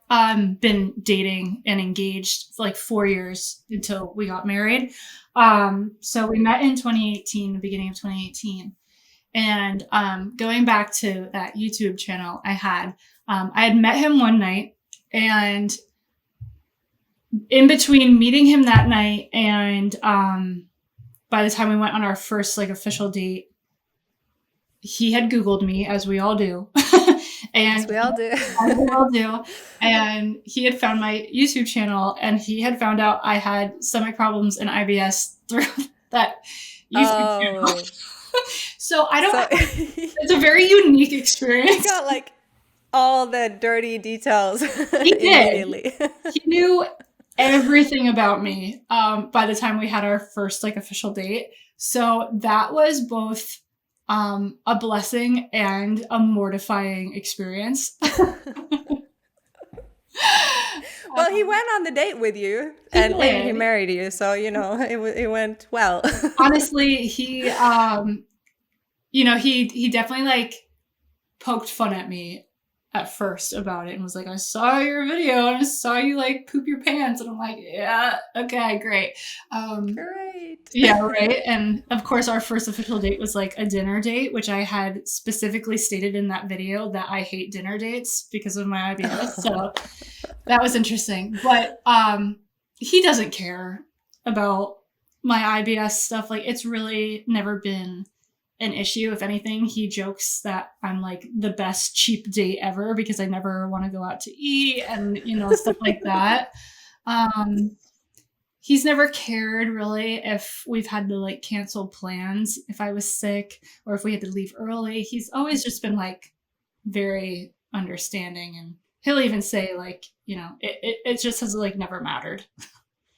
been dating and engaged for like 4 years until we got married. So we met in 2018, the beginning of 2018. And going back to that YouTube channel I had met him one night, and in between meeting him that night and by the time we went on our first like official date, he had Googled me, as we all do. And as we all do. As we all do. And he had found my YouTube channel, and he had found out I had stomach problems and IBS through that YouTube channel. So it's a very unique experience. He got like all the dirty details. He did. He knew everything about me by the time we had our first like official date. So that was both a blessing and a mortifying experience. Well, he went on the date with you and he married you. So, it went well. Honestly, he definitely like poked fun at me at first about it and was like, I saw your video and I saw you like poop your pants. And I'm like, yeah, okay, great. Great. Yeah, right. And of course, our first official date was like a dinner date, which I had specifically stated in that video that I hate dinner dates because of my IBS. So that was interesting. But he doesn't care about my IBS stuff. Like, it's really never been an issue. If anything, he jokes that I'm like the best cheap date ever because I never want to go out to eat and, stuff like that. He's never cared really if we've had to like cancel plans, if I was sick or if we had to leave early. He's always just been like very understanding, and he'll even say like, it just has like never mattered.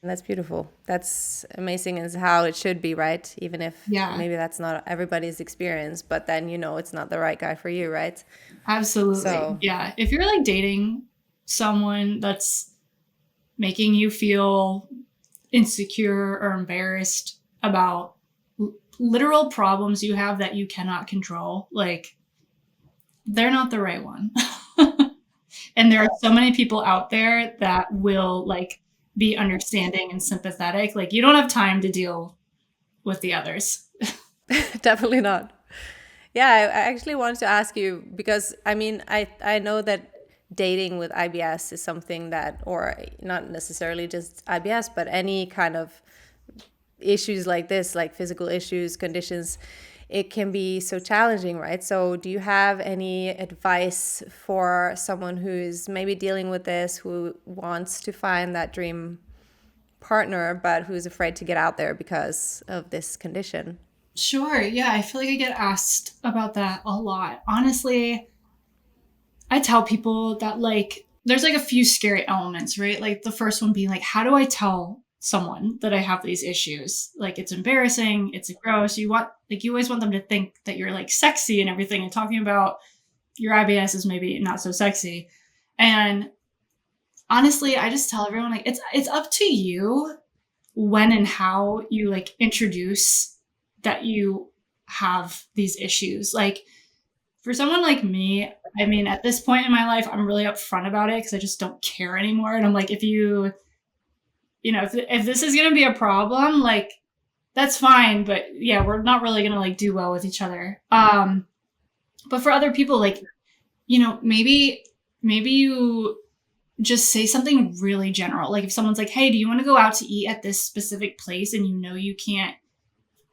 That's beautiful. That's amazing. Is how it should be, right? Even if maybe that's not everybody's experience, but then it's not the right guy for you, right? Absolutely. So, yeah. If you're like dating someone that's making you feel insecure or embarrassed about literal problems you have that you cannot control, like they're not the right one. And there are so many people out there that will like be understanding and sympathetic. Like you don't have time to deal with the others. Definitely not. Yeah, I actually wanted to ask you because I know that dating with IBS is something that, or not necessarily just IBS, but any kind of issues like this, like physical issues, conditions, it can be so challenging, right? So do you have any advice for someone who's maybe dealing with this, who wants to find that dream partner, but who's afraid to get out there because of this condition? Sure. Yeah. I feel like I get asked about that a lot. Honestly, I tell people that like, there's like a few scary elements, right? Like the first one being like, how do I tell someone that I have these issues? Like it's embarrassing, it's gross. You always want them to think that you're like sexy and everything, and talking about your IBS is maybe not so sexy. And honestly, I just tell everyone like it's up to you when and how you like introduce that you have these issues. Like for someone like me, at this point in my life, I'm really upfront about it because I just don't care anymore. And I'm like, if this is going to be a problem, like that's fine. But yeah, we're not really going to like do well with each other. But for other people, like, maybe you just say something really general. Like if someone's like, hey, do you want to go out to eat at this specific place? And you can't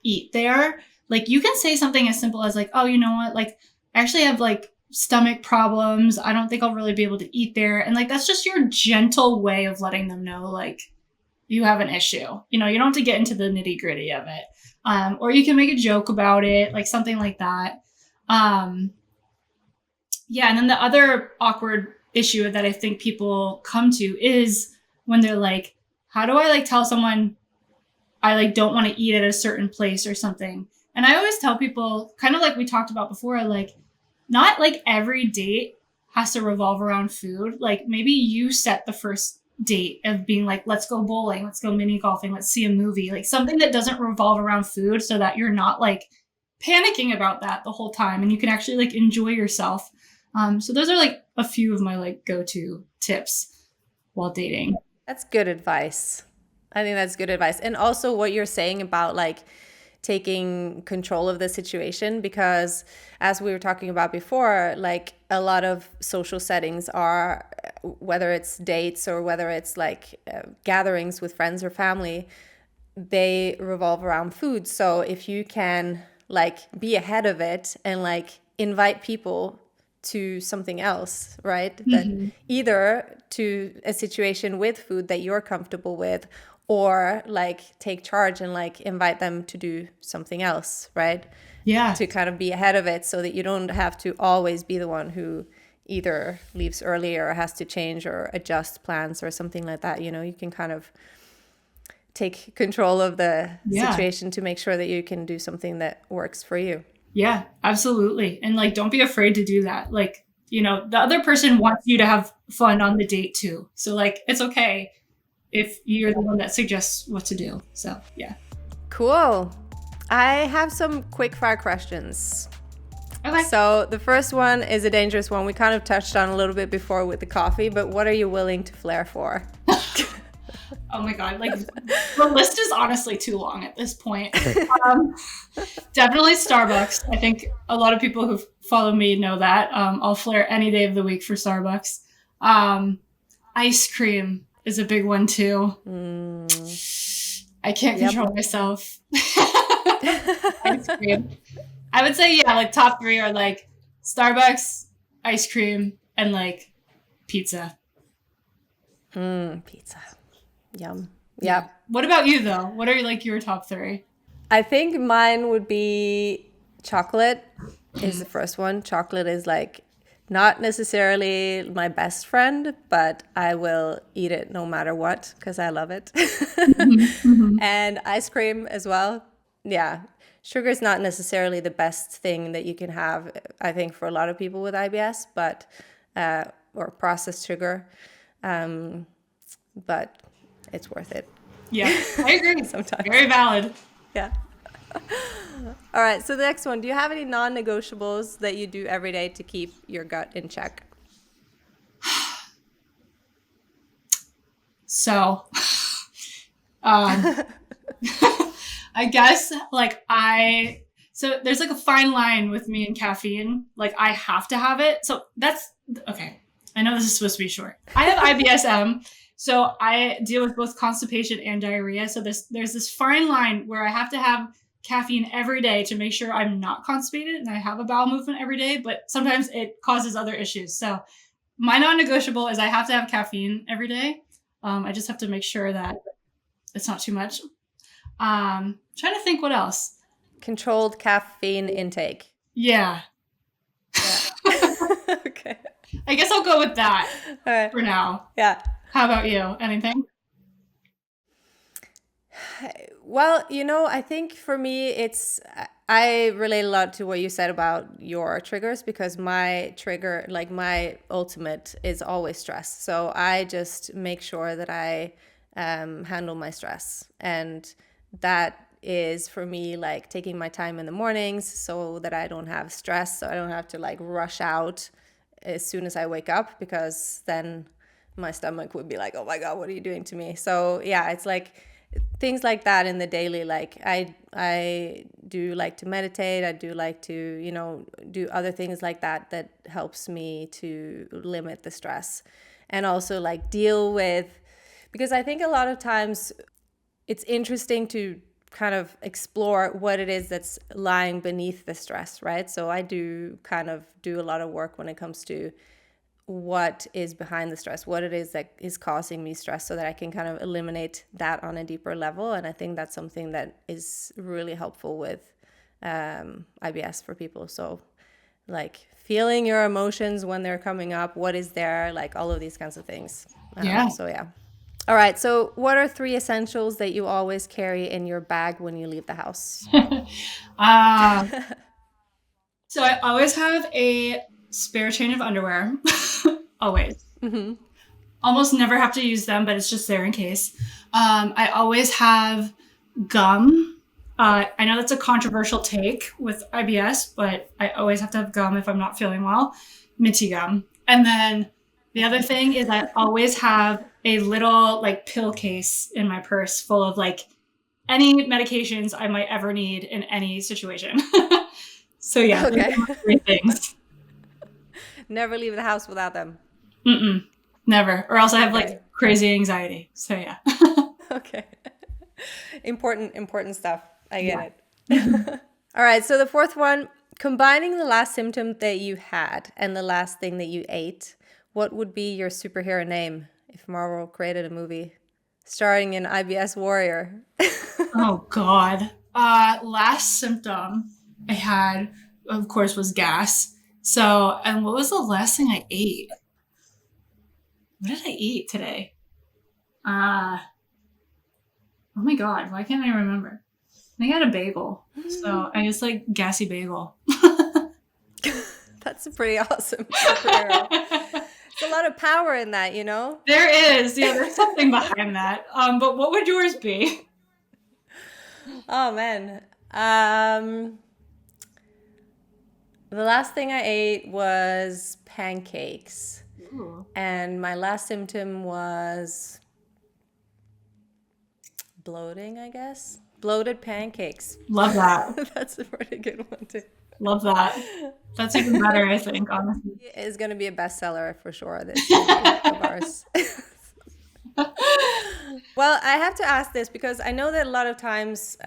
eat there. Like you can say something as simple as like, oh, you know what? Like I actually have like stomach problems. I don't think I'll really be able to eat there. And like, that's just your gentle way of letting them know, like, you have an issue. You don't have to get into the nitty gritty of it. Or you can make a joke about it, like something like that. Yeah. And then the other awkward issue that I think people come to is when they're like, how do I like tell someone I like don't want to eat at a certain place or something? And I always tell people, kind of like we talked about before, like not like every date has to revolve around food. Like maybe you set the first date of being like, let's go bowling, let's go mini golfing, let's see a movie, like something that doesn't revolve around food, so that you're not like panicking about that the whole time and you can actually like enjoy yourself. So those are like a few of my like go-to tips while dating. That's good advice. I think that's good advice. And also what you're saying about like taking control of the situation, because as we were talking about before, like a lot of social settings are, whether it's dates or whether it's like gatherings with friends or family, they revolve around food. So if you can like be ahead of it and like invite people to something else, right? Mm-hmm. That either to a situation with food that you're comfortable with, or like take charge and like invite them to do something else, right? Yeah. To kind of be ahead of it so that you don't have to always be the one who either leaves early or has to change or adjust plans or something like that. You can kind of take control of the situation to make sure that you can do something that works for you. Yeah, absolutely. And like, don't be afraid to do that. Like, the other person wants you to have fun on the date too. So like, it's okay if you're the one that suggests what to do. So yeah. Cool. I have some quick fire questions. Okay. So the first one is a dangerous one. We kind of touched on a little bit before with the coffee, but what are you willing to flare for? Oh my God. Like the list is honestly too long at this point. Definitely Starbucks. I think a lot of people who follow me know that. I'll flare any day of the week for Starbucks. Ice cream is a big one too. I can't control myself. Ice cream. I would say, yeah, like top 3 are like Starbucks, ice cream, and like pizza. Pizza. Yum. Yeah. What about you though? What are like your top 3? I think mine would be chocolate is the first one. Chocolate is like not necessarily my best friend, but I will eat it no matter what because I love it. And ice cream as well. Yeah. Sugar is not necessarily the best thing that you can have, I think, for a lot of people with IBS, but or processed sugar. But it's worth it. Yeah, I agree. Sometimes. Very valid. Yeah. All right. So the next one, do you have any non-negotiables that you do every day to keep your gut in check? So, I guess so there's like a fine line with me and caffeine. Like I have to have it. So that's okay. I know this is supposed to be short. I have IBSM. So I deal with both constipation and diarrhea. So there's this fine line where I have to have caffeine every day to make sure I'm not constipated and I have a bowel movement every day, but sometimes it causes other issues. So my non-negotiable is I have to have caffeine every day. I just have to make sure that it's not too much. Trying to think what else. Controlled caffeine intake. Yeah. Okay. I guess I'll go with that All right. for now. Yeah. How about you? Anything? Well, I think for me, I relate a lot to what you said about your triggers because my trigger, like my ultimate is always stress. So I just make sure that I handle my stress. And that is for me, like taking my time in the mornings so that I don't have stress. So I don't have to like rush out as soon as I wake up because then my stomach would be like, oh my God, what are you doing to me? So yeah, it's like things like that in the daily. Like I do like to meditate. I do like to, do other things like that helps me to limit the stress and also like deal with, because I think a lot of times it's interesting to kind of explore what it is that's lying beneath the stress, right? So I do kind of do a lot of work when it comes to what is behind the stress, what it is that is causing me stress so that I can kind of eliminate that on a deeper level. And I think that's something that is really helpful with IBS for people. So like feeling your emotions when they're coming up, what is there, like all of these kinds of things. So yeah. All right. So what are 3 essentials that you always carry in your bag when you leave the house? So I always have a spare chain of underwear. Always. Mm-hmm. Almost never have to use them, but it's just there in case. I always have gum. I know that's a controversial take with IBS, but I always have to have gum if I'm not feeling well. Minty gum. And then the other thing is I always have a little like pill case in my purse full of like any medications I might ever need in any situation. So yeah, okay. 3 things. Never leave the house without them. Never. Or else I have like crazy anxiety. So yeah. Okay. Important stuff. I get it. All right. So the 4th one, combining the last symptom that you had and the last thing that you ate, what would be your superhero name if Marvel created a movie starring an IBS warrior? Oh God. Last symptom I had, of course, was gas. So, and what was the last thing I ate? What did I eat today? Oh my God, why can't I remember? I think I had a bagel. So I just like gassy bagel. That's a pretty awesome superhero. There's a lot of power in that, There is. Yeah, there's something behind that. But what would yours be? Oh man. The last thing I ate was pancakes. Ooh. And my last symptom was bloating, I guess. Bloated pancakes. Love that. That's a pretty good one too. Love that. That's even better, I think, honestly. It is going to be a bestseller for sure, this of ours. Well, I have to ask this because I know that a lot of times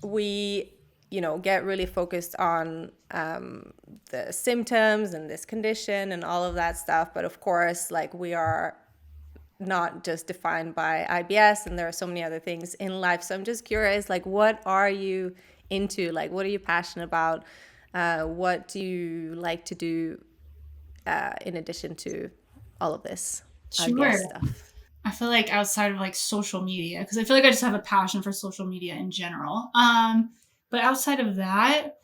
we get really focused on the symptoms and this condition and all of that stuff. But of course, like, we are not just defined by IBS, and there are so many other things in life. So I'm just curious, like, what are you into? Like, what are you passionate about? What do you like to do in addition to all of this IBS stuff? I feel like outside of like social media, because I feel like I just have a passion for social media in general. But outside of that,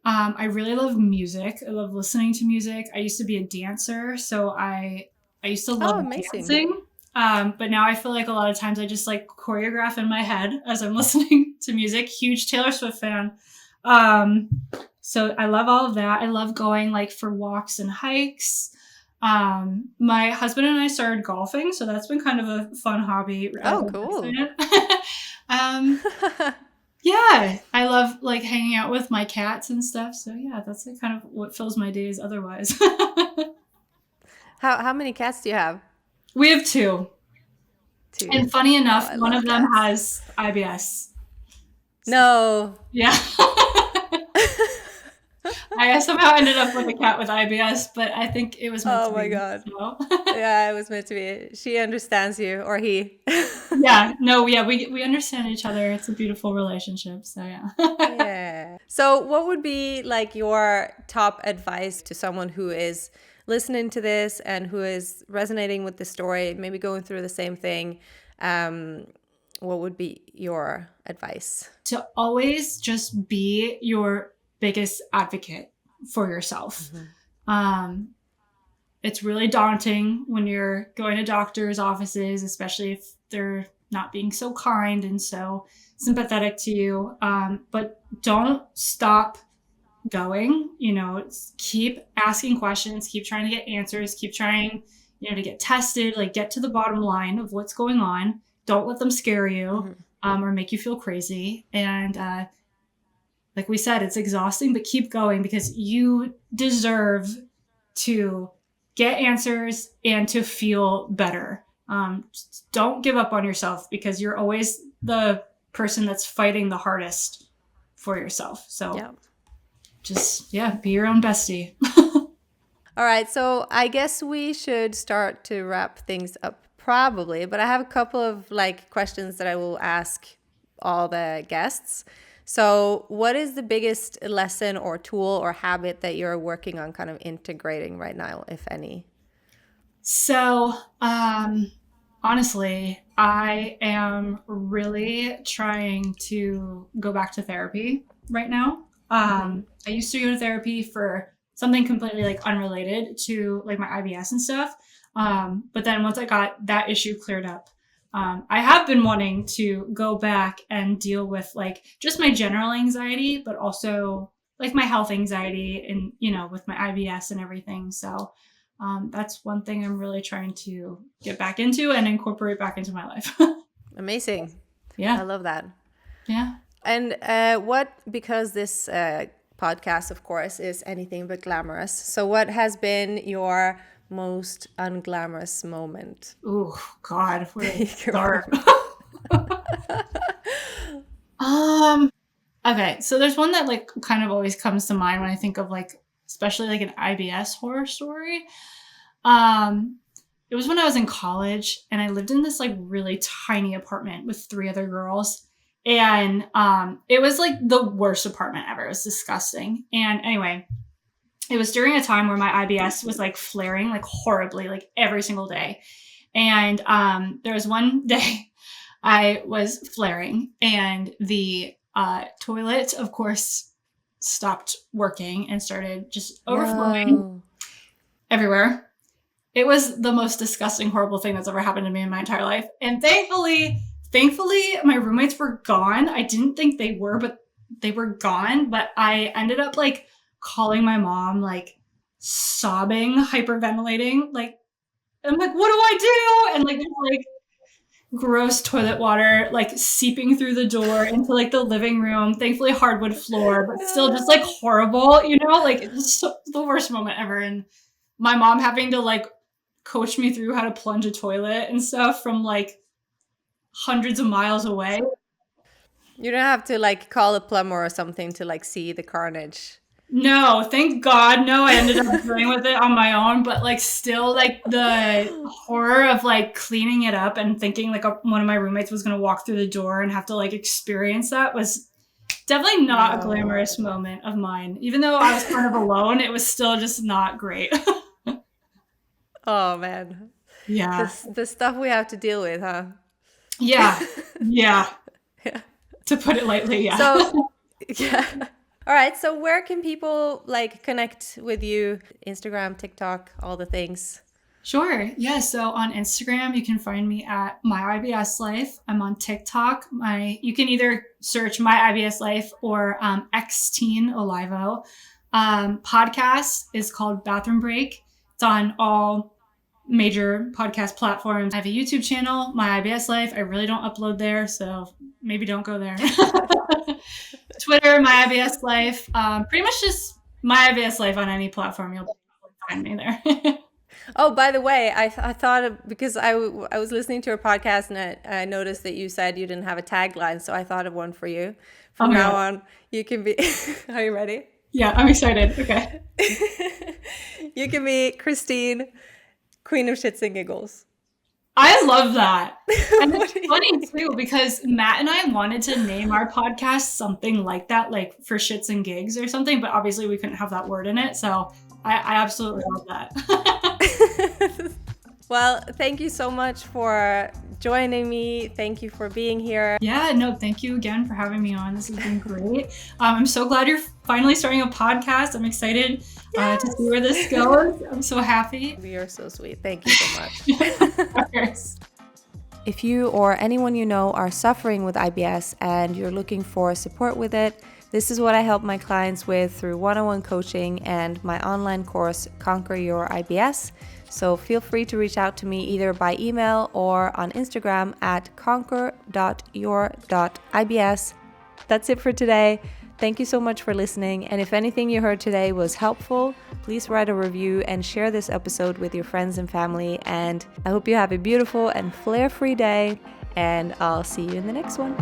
I really love music. I love listening to music. I used to be a dancer, so I used to love dancing. But now I feel like a lot of times I just like choreograph in my head as I'm listening to music. Huge Taylor Swift fan. So I love all of that. I love going like for walks and hikes. My husband and I started golfing, so that's been kind of a fun hobby. Oh, cool. Yeah, I love like hanging out with my cats and stuff. So yeah, that's like kind of what fills my days otherwise. How many cats do you have? We have two. And funny enough, one of them has IBS. No. Yeah. I somehow ended up with a cat with IBS, but I think it was meant to be. Oh my God. So. Yeah, it was meant to be. She understands you, or he. Yeah, no, yeah, we understand each other. It's a beautiful relationship, so yeah. Yeah. So what would be like your top advice to someone who is listening to this and who is resonating with the story, maybe going through the same thing? What would be your advice? To always just be your biggest advocate for yourself. Mm-hmm. It's really daunting when you're going to doctors' offices, especially if they're not being so kind and so sympathetic to you. But don't stop going, keep asking questions, keep trying to get answers, keep trying, to get tested, like get to the bottom line of what's going on. Don't let them scare you, or make you feel crazy. And, like we said, it's exhausting, but keep going because you deserve to get answers and to feel better. Don't give up on yourself because you're always the person that's fighting the hardest for yourself. So just, be your own bestie. All right. So I guess we should start to wrap things up probably, but I have a couple of like questions that I will ask all the guests. So what is the biggest lesson or tool or habit that you're working on kind of integrating right now, if any? So, honestly, I am really trying to go back to therapy right now. I used to go to therapy for something completely like unrelated to like my IBS and stuff. But then once I got that issue cleared up, I have been wanting to go back and deal with like just my general anxiety, but also like my health anxiety and, with my IBS and everything. So that's one thing I'm really trying to get back into and incorporate back into my life. Amazing. Yeah. I love that. Yeah. And because this podcast, of course, is anything but glamorous. So what has been your most unglamorous moment? Oh God, where did I start? Okay, so there's one that like kind of always comes to mind when I think of like, especially like an IBS horror story. It was when I was in college and I lived in this like really tiny apartment with 3 other girls. And it was like the worst apartment ever. It was disgusting. And anyway, it was during a time where my IBS was like flaring like horribly, like every single day. And there was one day I was flaring and the toilet, of course, stopped working and started just overflowing everywhere. It was the most disgusting, horrible thing that's ever happened to me in my entire life. And thankfully, my roommates were gone. I didn't think they were, but they were gone. But I ended up like calling my mom, like sobbing, hyperventilating. Like, I'm like, what do I do? And like, there's like gross toilet water, like seeping through the door into like the living room. Thankfully, hardwood floor, but still just like horrible, like it's the worst moment ever. And my mom having to like coach me through how to plunge a toilet and stuff from like hundreds of miles away. You don't have to like call a plumber or something to like see the carnage. No, thank God. No, I ended up dealing with it on my own, but like still like the horror of like cleaning it up and thinking like one of my roommates was going to walk through the door and have to like experience that was definitely not a glamorous moment of mine. Even though I was kind of alone, it was still just not great. Oh man. Yeah. The stuff we have to deal with, huh? Yeah. Yeah. To put it lightly, yeah. So, yeah. All right. So where can people like connect with you? Instagram, TikTok, all the things. Sure. Yeah. So on Instagram, you can find me at MyIBSLife. I'm on TikTok. You can either search MyIBSLife or Christine Olivo. Podcast is called Bathroom Break. It's on all major podcast platforms. I have a YouTube channel, MyIBSLife. I really don't upload there, so maybe don't go there. Twitter, MyIBSLife. Pretty much just MyIBSLife on any platform. You'll find me there. Oh, by the way, I thought because I was listening to your podcast and I noticed that you said you didn't have a tagline, so I thought of one for you. From now on, you can be. Are you ready? Yeah, I'm excited. Okay. You can be Christine, Queen of Shits and Giggles. I love that. And it's funny too, because Matt and I wanted to name our podcast something like that, like for shits and gigs or something, but obviously we couldn't have that word in it. So I absolutely love that. Well, thank you so much for joining me. Thank you for being here. Yeah, no, thank you again for having me on. This has been great. I'm so glad you're finally starting a podcast. I'm excited to see where this goes. I'm so happy. You're so sweet. Thank you so much. If you or anyone you know are suffering with IBS and you're looking for support with it, this is what I help my clients with through one-on-one coaching and my online course, Conquer Your IBS. So feel free to reach out to me either by email or on Instagram at conquer.your.ibs. That's it for today. Thank you so much for listening. And if anything you heard today was helpful, please write a review and share this episode with your friends and family. And I hope you have a beautiful and flare-free day. And I'll see you in the next one.